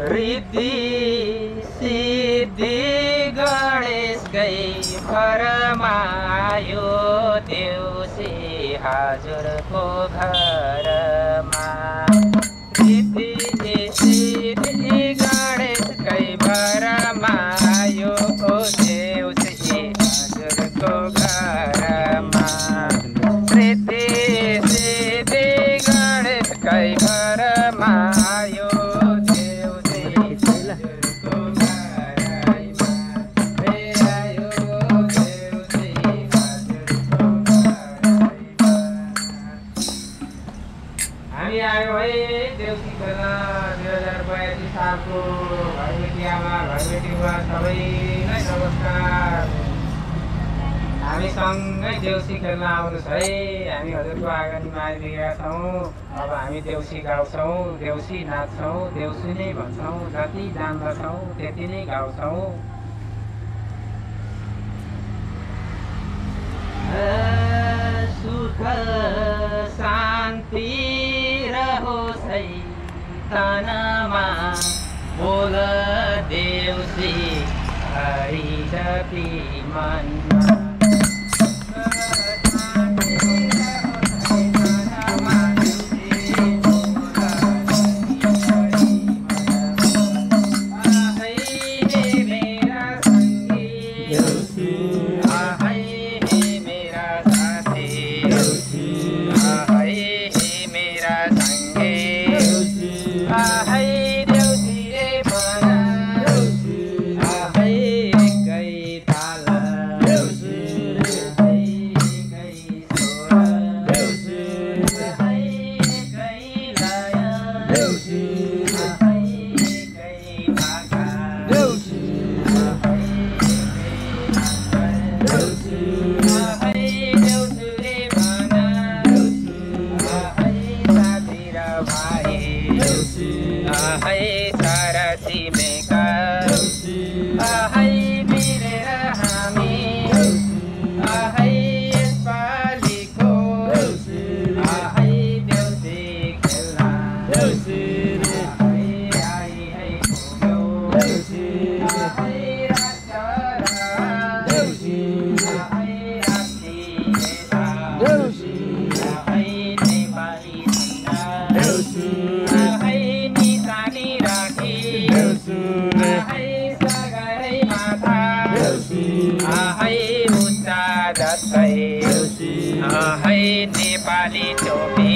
रिद्धि सिद्धि गणेशकै भरमायो देउसी हजुरको घरमा रिद्धि सिद्धि गणेशकै भरमायो देउसी हजुरको घरमा रिद्धि सिद्धि गणेशकै भरमायो सालको घरबेटी आमा घरबेटी बुवा सबैलाई नमस्कार। हामी सँगै देउसी खेल्न आउनुहोस् है। हामी हजुरको आँगनमा आइपुगेका छौँ। अब हामी देउसी गाउँछौँ, देउसी नाच्छौँ, देउसी नै भन्छौँ, जति जान्दछौँ त्यति नै गाउँछौँ। सुख शान्ति रहोस् है तनमा बोल देउसी हरि जति मनमा नेपाली टोपी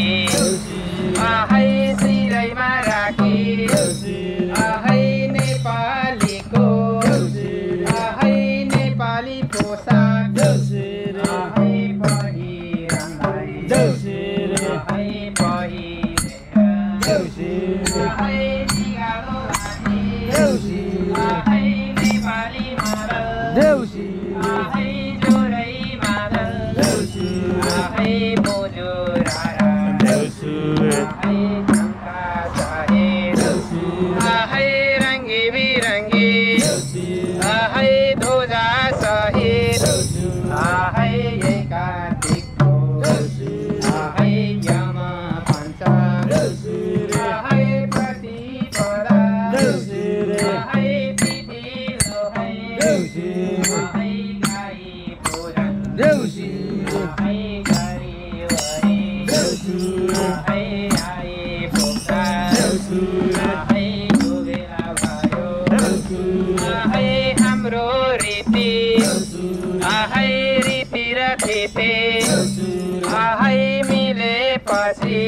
आहै सिरैमा राखी आहै नेपालीको आहै नेपाली पोसाक आहै पहिरनलाई आहै पहिरेर आहै निगालो लाठी आहै नेपाली मादल आहै जोरै मादल आहै बोजुरारा आहै झम्का चहेर आहै रङ्गी बिरङ्गी आहै ध्वजा सहित आहै कार्तिकको आहै यम पञ्चम आहै प्रतिपदा आहै तिथि लोहै आहै गाई पूजन आहै गरिवरी आहै आए पोख्ता आहै डुबेला भयो आहै हाम्रो रीति आहै रीति र थिते आहै मिलेपछि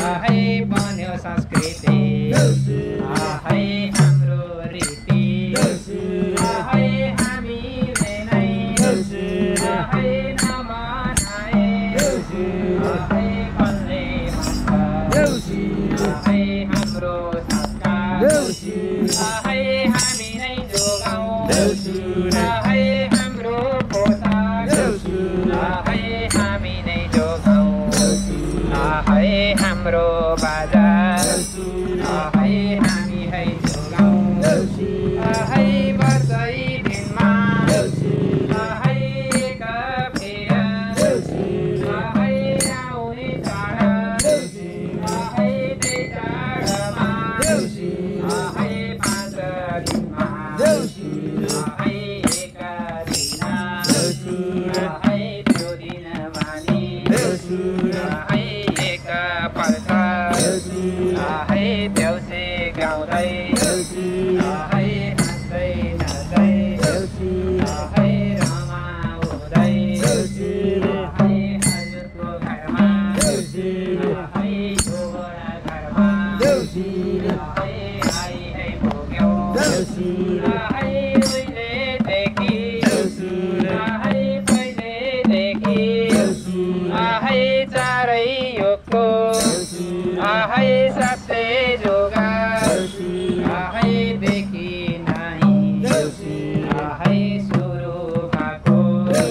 आहै बन्यो संस्कृति आहै हाम्रो रीति आहै हामीले नै आहै नमनाए आहै कसले भन्छ आहै हाम्रो संस्कार आहै हामी नै जोगाउँ आहै हाम्रो पोसाक आहै हामी नै जोगाउँ आहै हाम्रो बाजा आहै हामी है जोगाउँ आहै वर्षै दिनमा आहै एक फेर आहै आउने चाड आहै त्यही चाडमा है पाँच दिनमा है एक दिन है त्यो दिन मानि है एक पर्छ है देउसे गाउँदै है हाँस्दै नाच्दै है रमाउँदै है हजुरको घरमा है गोबरा घरमा है आई है भोग्यौ है उहिलेदेखि है पहिलेदेखि है चारै योगको है सत्य जोगा है देखि नै है सुरु भएको है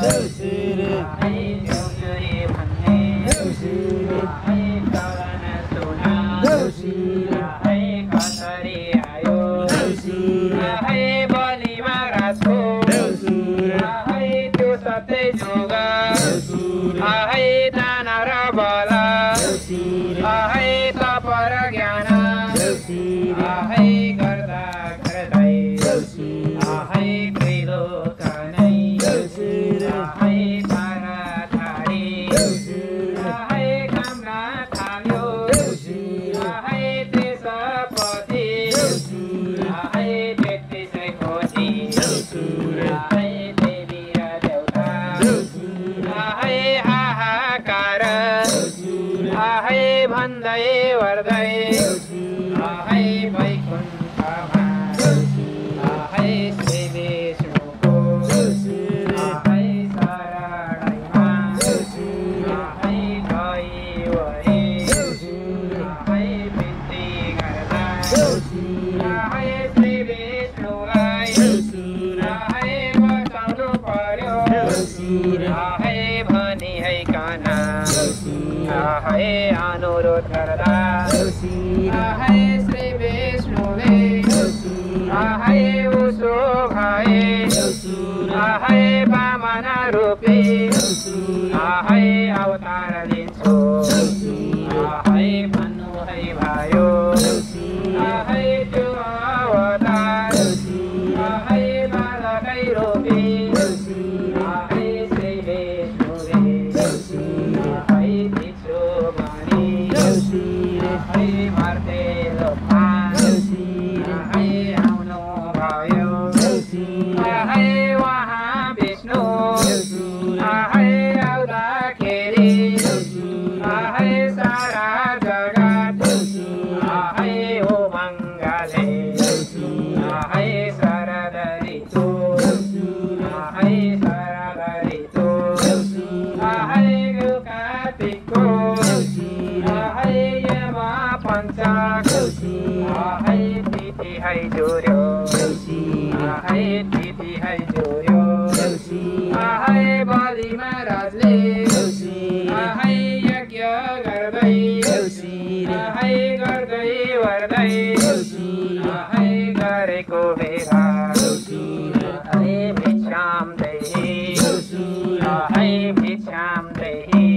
देउसी है देउजुरी भन्ने है चलन सुना है कसरी आयो है बलिमा राजको है त्यो सत्य जोगा है दान र बल है तप र ज्ञान है गर्दा गर्दै है त्रिलोक नै है तारा थारी है कामना थाल्यो है त्यसपछि है व्यक्ति चाहिँ खोजी है देवी र देउता है हाहाकार है भन्दै वर्दै है वैकुण्ठमा है श्री विष्णुको है शरणैमा है गइवरी है बिन्ती गर्दा है श्री विष्णुलाई है बचाउनु पर्यो है भनी है काना है अनुरोध गर्दा है श्री विष्णुले है उसो भए है वामन रूपी है अवतार लिन्छु है भन्नु है भयो है त्यो अवतार है बालकै रूपी है श्री विष्णुले है दिसो भनी है मर्ते लोकमा है आउनु भयो है उहाँ विष्णु है आउँदाखेरि है सारा जगत है उमङ्गले है शरद ऋतु है शरद ऋतु है कार्तिकको है यमा पञ्चक है तिथि है जोड्यो है तिथि है जोड्यो है बलिमा राजले है यज्ञ गर्दै है गर्दै वर्दै है गरेको बेला है भिक्षाम देहि है भिक्षाम देहि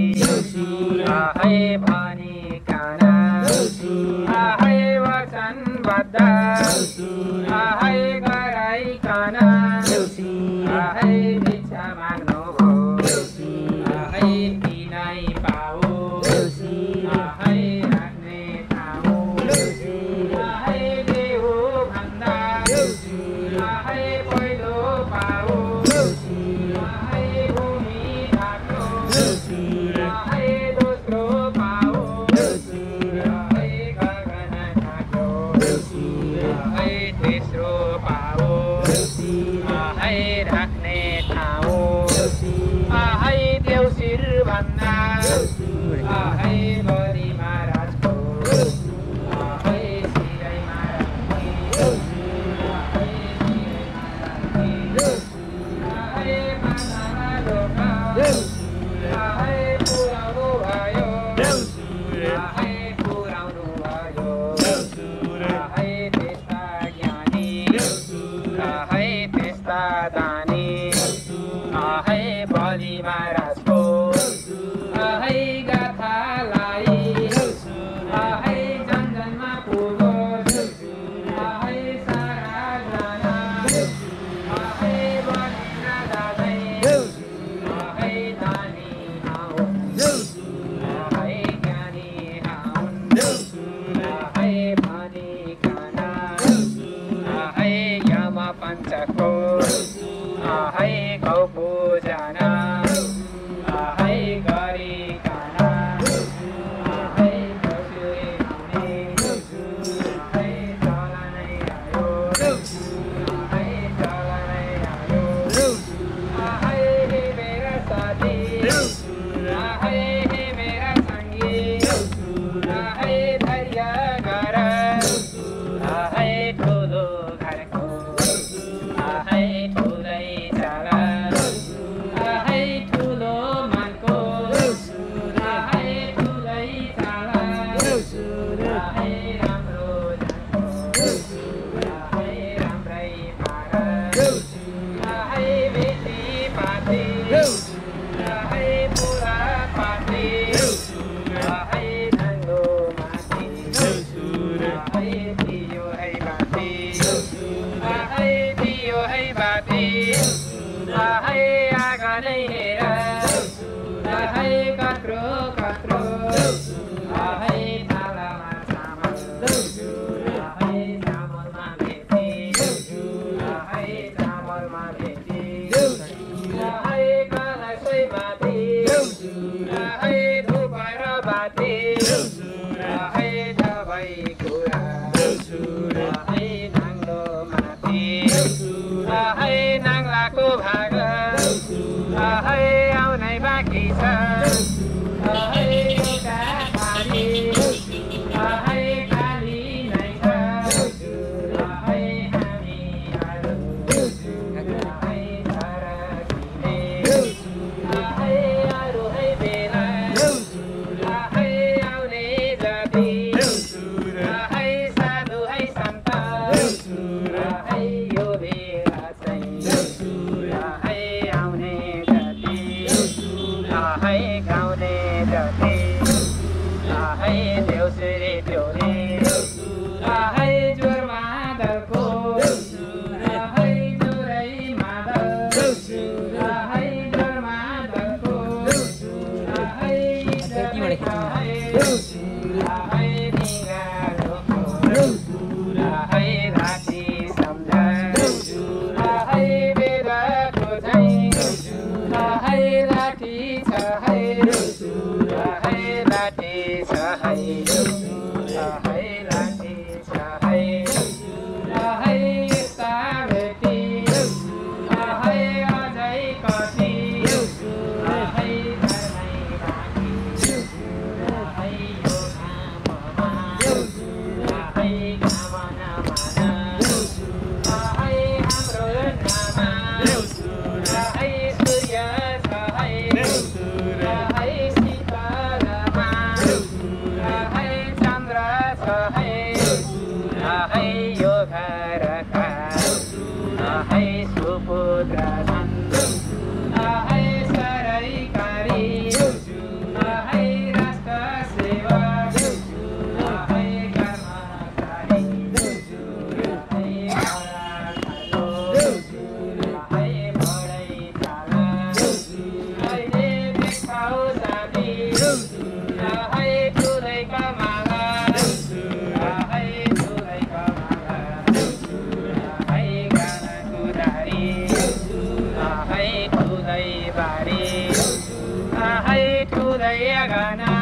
है भनी काना है वचनबद्ध है गराइकन है भिक्षा माग्नु भो है तिनै पाऊ है राख्ने ठाउँ है देऊ भन्दा है पहिलो पाऊ है भूमि ढाक्नु है दोस्रो पाऊ है गगन ढाक्नु है तेस्रो पाऊ है राख्ने ठाउँ है देउसुरे प्योरे है जोर मादलको है जोरै मादल है जोर मादलको है निगारोको है राति सम्झा है बेदाको झैँ है लाठी छ है लाठी छ है लाठी छ है यस्ता भेटी है अझै कति है धर्मै बाँकी है यो घाममा है घाम नमान है हाम्रो नामा है सूर्य छ है शीतलमा है चन्द्र छ है यो घरका है सुपुत्र छन् है सरकारी है राष्ट्र सेवक है कर्मचारी है बढै चाल अहिले देखाउ जाति है ठुलै कमाला है ठुलै कमाला है गाना कुदारी है ठुलै बारी है ठुलै गाना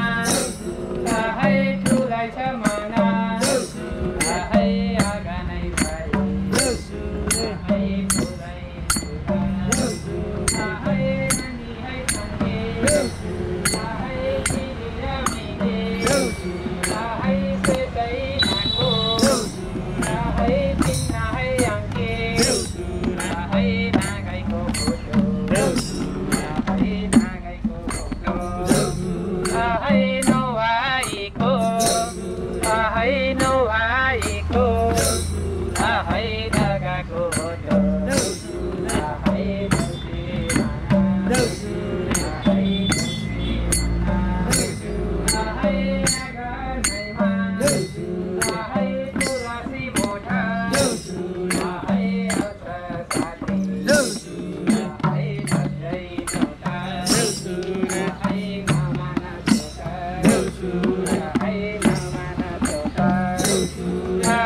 है ठुलै छ मना है आगानै भाइ है ठुलै है नानी है सँगे है किनेर मिगे है सेतै नाको है चिन्न है अङ्के है नागैको फोटो है नागैको फोटो है नौवाईको है नौवाईको है ढगाको फोटो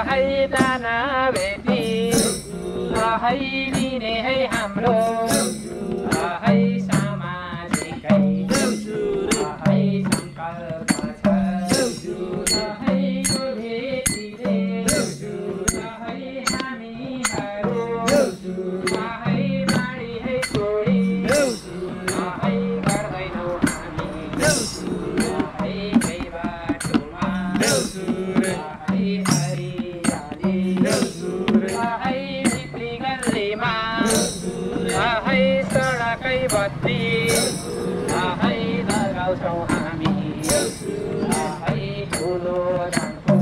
है दाना भेटी है लिने है हाम्रो है सामाजिकै है सङ्कल्प छ है यो भेटीले है हामीहरू है बाँडी है छोडी है गर्दैनौँ हामी है केही बाटोमा है हरियाली है भित्री गल्लीमा है सडकै बत्ती है लगाउँछौँ हामी है ठुलो दानको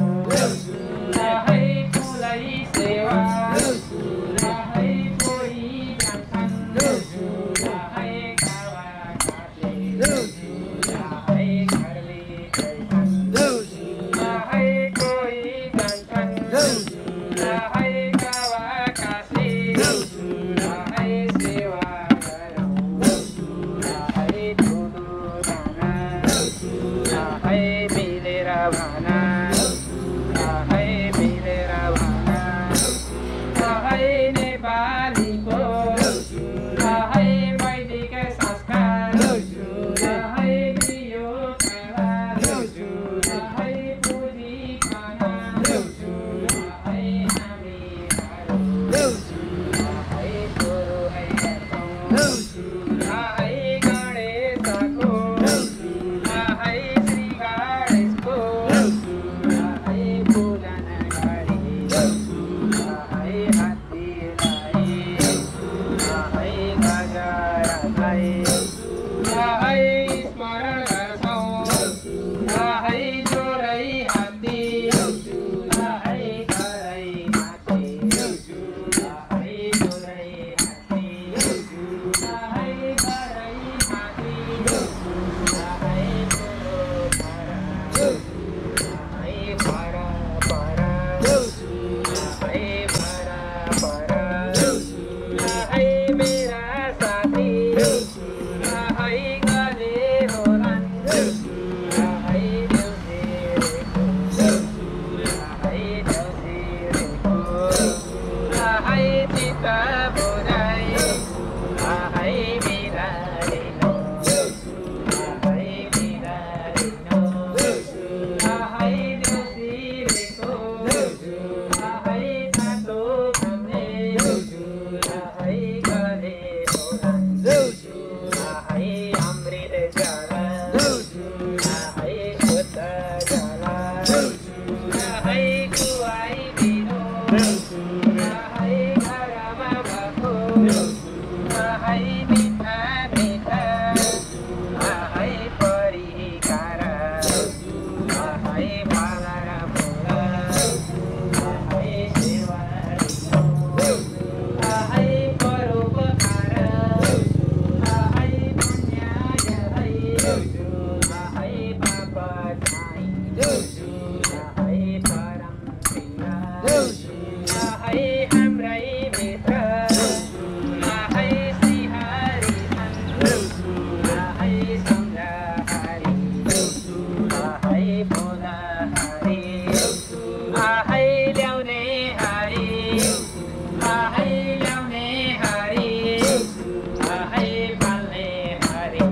है ठुलै सेवा है कोही जान्छन् है कावा काटे है घरले गइछन् है कोही जान्छन् है कावा कासे है सेवा गरौँ है ठुलो दाना है मिलेर भना है मिलेर भना है नेपालीको है वैदिक संस्कार है प्रियो कला है पुजी खाना है हामीहरू है छोरो है हेर्छौँ है गणेशको है श्री गणेशको हरि आहै ल्याउने हरि आहै ल्याउने हरि आहै पाल्ने हरि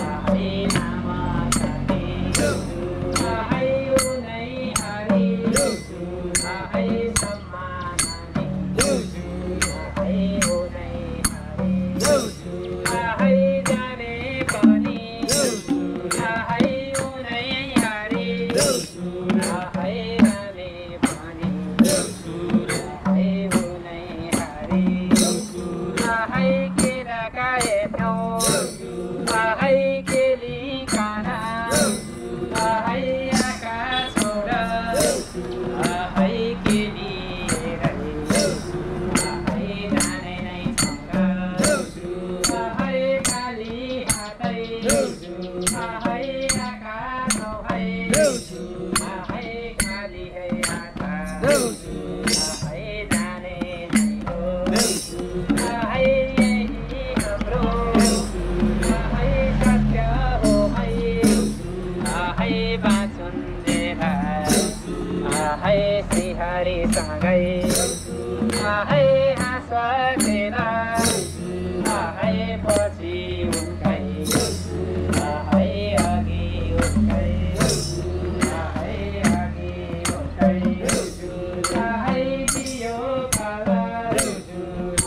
आहै नाम धनी आहै उनै हरि आहै सम्माननी आहै उनै हरि आहै जाने पनि आहै उनै हरि आहै जाने पनि आहै उनै हरि आहै केराका हेर्छौ आहै केली काना आहै आकाश छोरा आहै केली हेरै आहै जाने नै छोरा आहै खाली हातै आहै आकाश है आहै खाली है हात आहै जाने नै हो आहै यही हाम्रो आहै सत्य हो है आहै बाँचुन् जेला आहै श्रीहरिसँगै आहै हाँसेर आहै पछि उनकै आहै अघि उनकै आहै अघि उनकै आहै दियो काला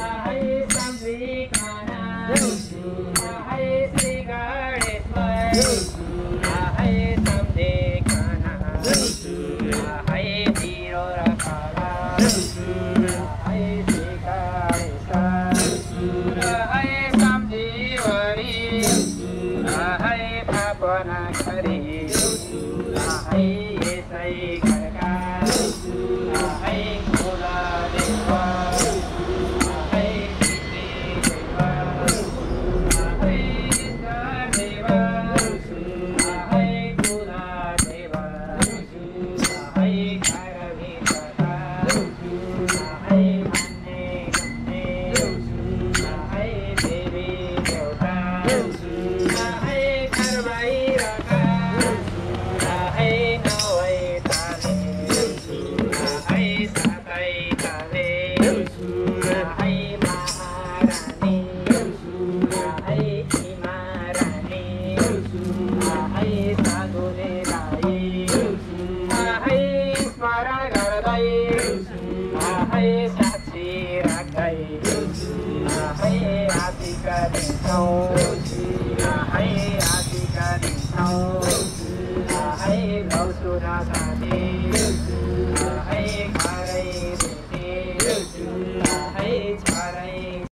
आहै सम्झिकन आहै श्री गणेश्वर आहै सम्झिकन आहै तिरो र काला आहै श्री गणेश्वर आहै सम्झिवरी आहै थापना गरी आहै यसै घरका आहै कुला देव आहै पितृ देव आहै देव आहै कुला देव आहै घर भित्रका आहै मान्ने गन्ने आहै देवी देउता आहै घर बाहिरका आहै नवै ताले आहै सातै ताले आहै महारानी आहै इमारानी आहै साधुले लाई आहै स्मरण गर्दै आहै साक्षी राख्दै आहै आदिका दिन्छौँ आहै आदिका दिन्छौँ आहै लौ सुन साथी